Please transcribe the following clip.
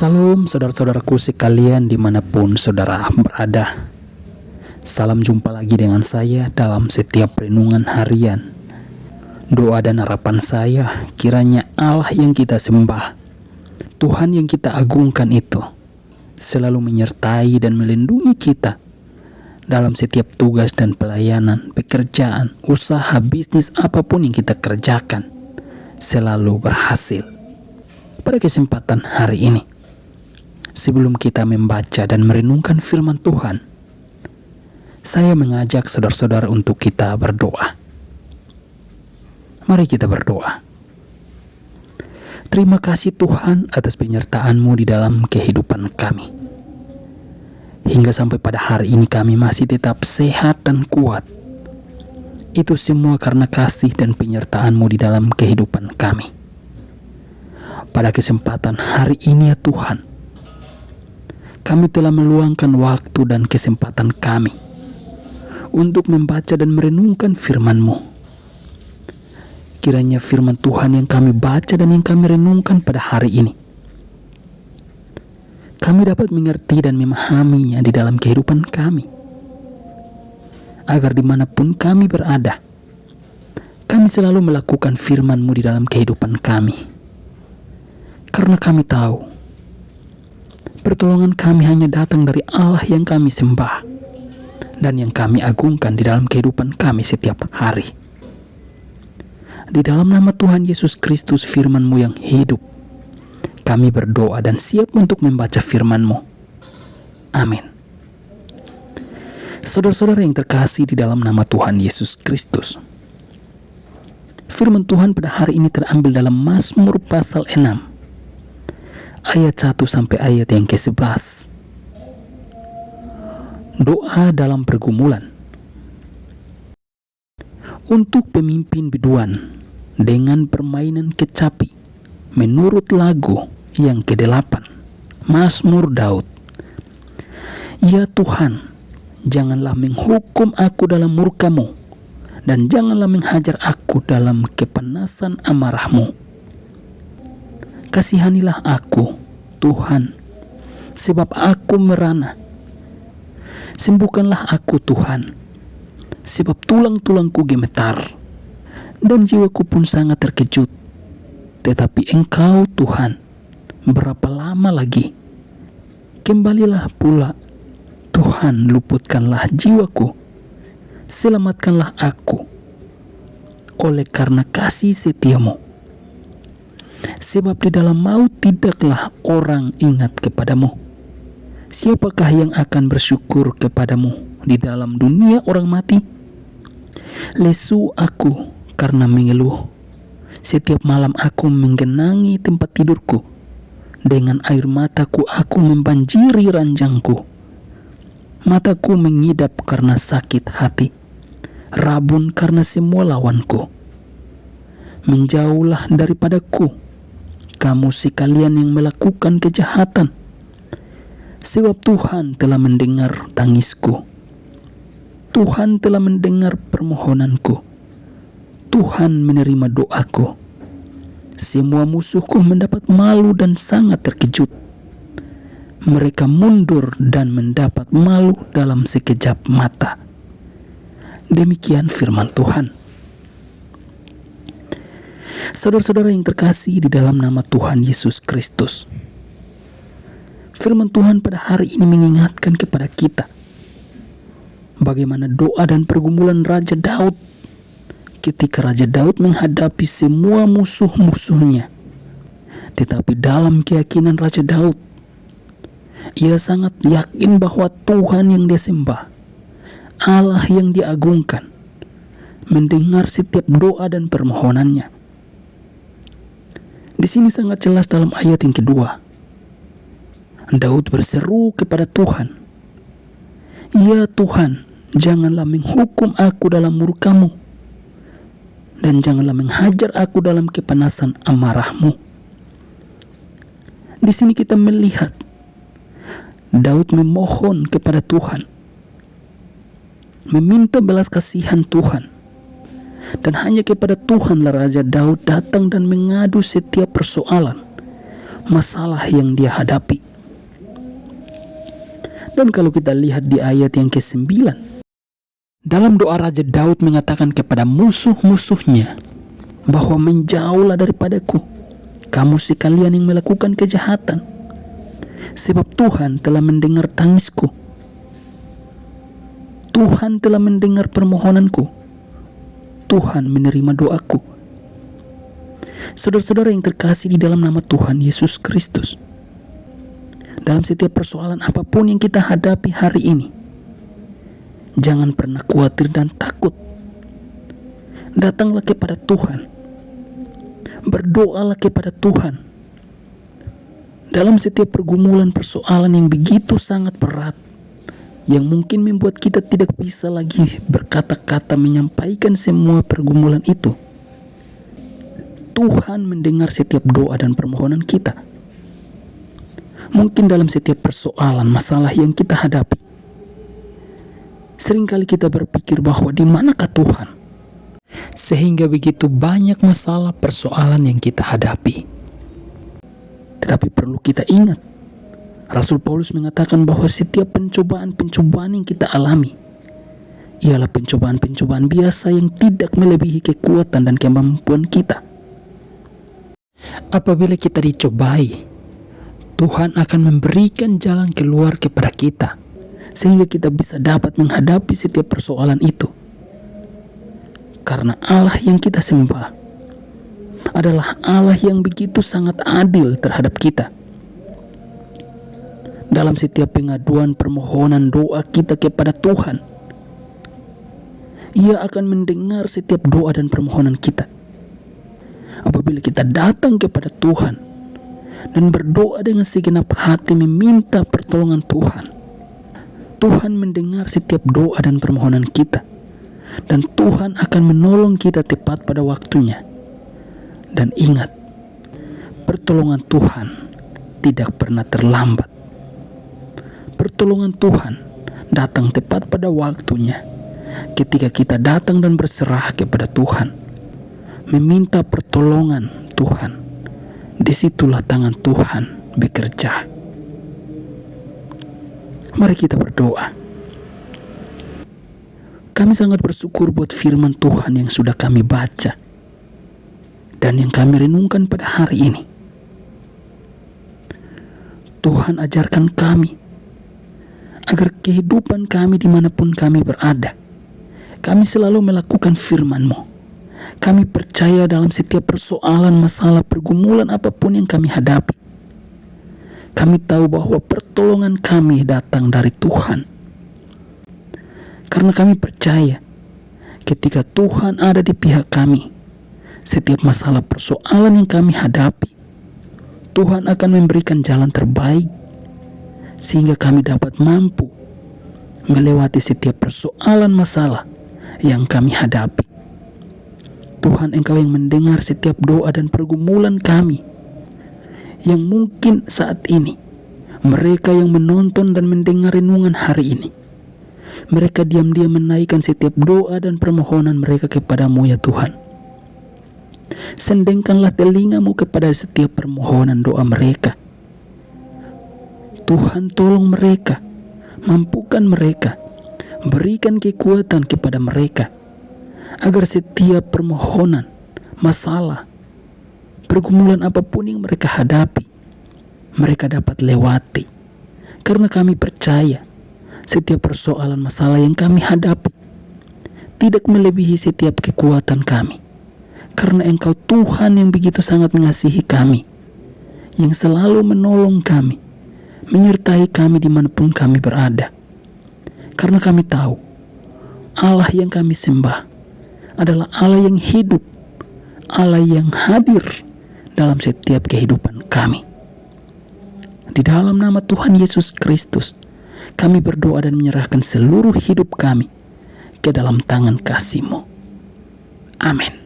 Salam saudara-saudaraku sekalian dimanapun saudara berada. Salam jumpa lagi dengan saya dalam setiap renungan harian. Doa dan harapan saya kiranya Allah yang kita sembah, Tuhan yang kita agungkan itu selalu menyertai dan melindungi kita dalam setiap tugas dan pelayanan, pekerjaan, usaha, bisnis apapun yang kita kerjakan selalu berhasil. Pada kesempatan hari ini, sebelum kita membaca dan merenungkan firman Tuhan, saya mengajak saudara-saudara untuk kita berdoa. Mari kita berdoa. Terima kasih Tuhan atas penyertaan-Mu di dalam kehidupan kami. Hingga sampai pada hari ini kami masih tetap sehat dan kuat. Itu semua karena kasih dan penyertaan-Mu di dalam kehidupan kami. Pada kesempatan hari ini ya Tuhan, kami telah meluangkan waktu dan kesempatan kami untuk membaca dan merenungkan firman-Mu. Kiranya firman Tuhan yang kami baca dan yang kami renungkan pada hari ini, kami dapat mengerti dan memahaminya di dalam kehidupan kami. Agar dimanapun kami berada, kami selalu melakukan firman-Mu di dalam kehidupan kami. Karena kami tahu, pertolongan kami hanya datang dari Allah yang kami sembah dan yang kami agungkan di dalam kehidupan kami setiap hari. Di dalam nama Tuhan Yesus Kristus, firman-Mu yang hidup, kami berdoa dan siap untuk membaca firman-Mu. Amin. Saudara-saudara yang terkasih di dalam nama Tuhan Yesus Kristus, firman Tuhan pada hari ini terambil dalam Mazmur pasal 6 ayat 1 sampai ayat yang ke-11. Doa dalam pergumulan. Untuk pemimpin biduan dengan permainan kecapi menurut lagu yang ke-8, Mazmur Daud. Ya Tuhan, janganlah menghukum aku dalam murka-Mu, dan janganlah menghajar aku dalam kepanasan amarah-Mu. Kasihanilah aku, Tuhan, sebab aku merana. Sembuhkanlah aku, Tuhan, sebab tulang-tulangku gemetar, dan jiwaku pun sangat terkejut. Tetapi Engkau, Tuhan, berapa lama lagi? Kembalilah pula, Tuhan, luputkanlah jiwaku. Selamatkanlah aku, oleh karena kasih setia-Mu. Sebab di dalam maut tidaklah orang ingat kepadamu. Siapakah yang akan bersyukur kepadamu di dalam dunia orang mati? Lesu aku karena mengeluh. Setiap malam aku menggenangi tempat tidurku. Dengan air mataku aku membanjiri ranjangku. Mataku mengidap karena sakit hati, rabun karena semua lawanku. Menjauhlah daripadaku, kamu sekalian yang melakukan kejahatan, sebab Tuhan telah mendengar tangisku. Tuhan telah mendengar permohonanku. Tuhan menerima doaku. Semua musuhku mendapat malu dan sangat terkejut. Mereka mundur dan mendapat malu dalam sekejap mata. Demikian firman Tuhan. Saudara-saudara yang terkasih di dalam nama Tuhan Yesus Kristus, firman Tuhan pada hari ini mengingatkan kepada kita bagaimana doa dan pergumulan Raja Daud ketika Raja Daud menghadapi semua musuh-musuhnya. Tetapi dalam keyakinan Raja Daud, ia sangat yakin bahwa Tuhan yang dia sembah, Allah yang dia agungkan, mendengar setiap doa dan permohonannya. Di sini sangat jelas dalam ayat yang kedua, Daud berseru kepada Tuhan, ya Tuhan, janganlah menghukum aku dalam murka-Mu, dan janganlah menghajar aku dalam kepanasan amarah-Mu. Di sini kita melihat Daud memohon kepada Tuhan, meminta belas kasihan Tuhan. Dan hanya kepada Tuhanlah Raja Daud datang dan mengadu setiap persoalan, masalah yang dia hadapi. Dan kalau kita lihat di ayat yang ke-9, dalam doa Raja Daud mengatakan kepada musuh-musuhnya bahwa menjauhlah daripadaku, kamu sekalian yang melakukan kejahatan, sebab Tuhan telah mendengar tangisku. Tuhan telah mendengar permohonanku. Tuhan menerima doaku. Saudara-saudara yang terkasih di dalam nama Tuhan Yesus Kristus, dalam setiap persoalan apapun yang kita hadapi hari ini, jangan pernah khawatir dan takut. Datanglah kepada Tuhan. Berdoalah kepada Tuhan. Dalam setiap pergumulan persoalan yang begitu sangat berat, yang mungkin membuat kita tidak bisa lagi berkata-kata menyampaikan semua pergumulan itu, Tuhan mendengar setiap doa dan permohonan kita. Mungkin dalam setiap persoalan masalah yang kita hadapi, seringkali kita berpikir bahwa di manakah Tuhan, sehingga begitu banyak masalah persoalan yang kita hadapi. Tetapi perlu kita ingat, Rasul Paulus mengatakan bahwa setiap pencobaan-pencobaan yang kita alami ialah pencobaan-pencobaan biasa yang tidak melebihi kekuatan dan kemampuan kita. Apabila kita dicobai, Tuhan akan memberikan jalan keluar kepada kita, sehingga kita bisa dapat menghadapi setiap persoalan itu. Karena Allah yang kita sembah adalah Allah yang begitu sangat adil terhadap kita. Dalam setiap pengaduan, permohonan, doa kita kepada Tuhan, Ia akan mendengar setiap doa dan permohonan kita. Apabila kita datang kepada Tuhan dan berdoa dengan segenap hati meminta pertolongan Tuhan, Tuhan mendengar setiap doa dan permohonan kita, dan Tuhan akan menolong kita tepat pada waktunya. Dan ingat, pertolongan Tuhan tidak pernah terlambat. Pertolongan Tuhan datang tepat pada waktunya ketika kita datang dan berserah kepada Tuhan, meminta pertolongan Tuhan. Disitulah tangan Tuhan bekerja. Mari kita berdoa. Kami sangat bersyukur buat firman Tuhan yang sudah kami baca dan yang kami renungkan pada hari ini. Tuhan ajarkan kami agar kehidupan kami dimanapun kami berada, kami selalu melakukan firman-Mu. Kami percaya dalam setiap persoalan, masalah, pergumulan apapun yang kami hadapi, kami tahu bahwa pertolongan kami datang dari Tuhan. Karena kami percaya ketika Tuhan ada di pihak kami, setiap masalah persoalan yang kami hadapi, Tuhan akan memberikan jalan terbaik sehingga kami dapat mampu melewati setiap persoalan masalah yang kami hadapi. Tuhan, Engkau yang mendengar setiap doa dan pergumulan kami, yang mungkin saat ini mereka yang menonton dan mendengar renungan hari ini, mereka diam-diam menaikkan setiap doa dan permohonan mereka kepada-Mu ya Tuhan. Sendengkanlah telinga-Mu kepada setiap permohonan doa mereka. Tuhan, tolong mereka, mampukan mereka, berikan kekuatan kepada mereka, agar setiap permohonan, masalah, pergumulan apapun yang mereka hadapi, mereka dapat lewati. Karena kami percaya setiap persoalan masalah yang kami hadapi tidak melebihi setiap kekuatan kami. Karena Engkau Tuhan yang begitu sangat mengasihi kami, yang selalu menolong kami, menyertai kami dimanapun kami berada. Karena kami tahu Allah yang kami sembah adalah Allah yang hidup, Allah yang hadir dalam setiap kehidupan kami. Di dalam nama Tuhan Yesus Kristus, kami berdoa dan menyerahkan seluruh hidup kami ke dalam tangan kasih-Mu. Amin.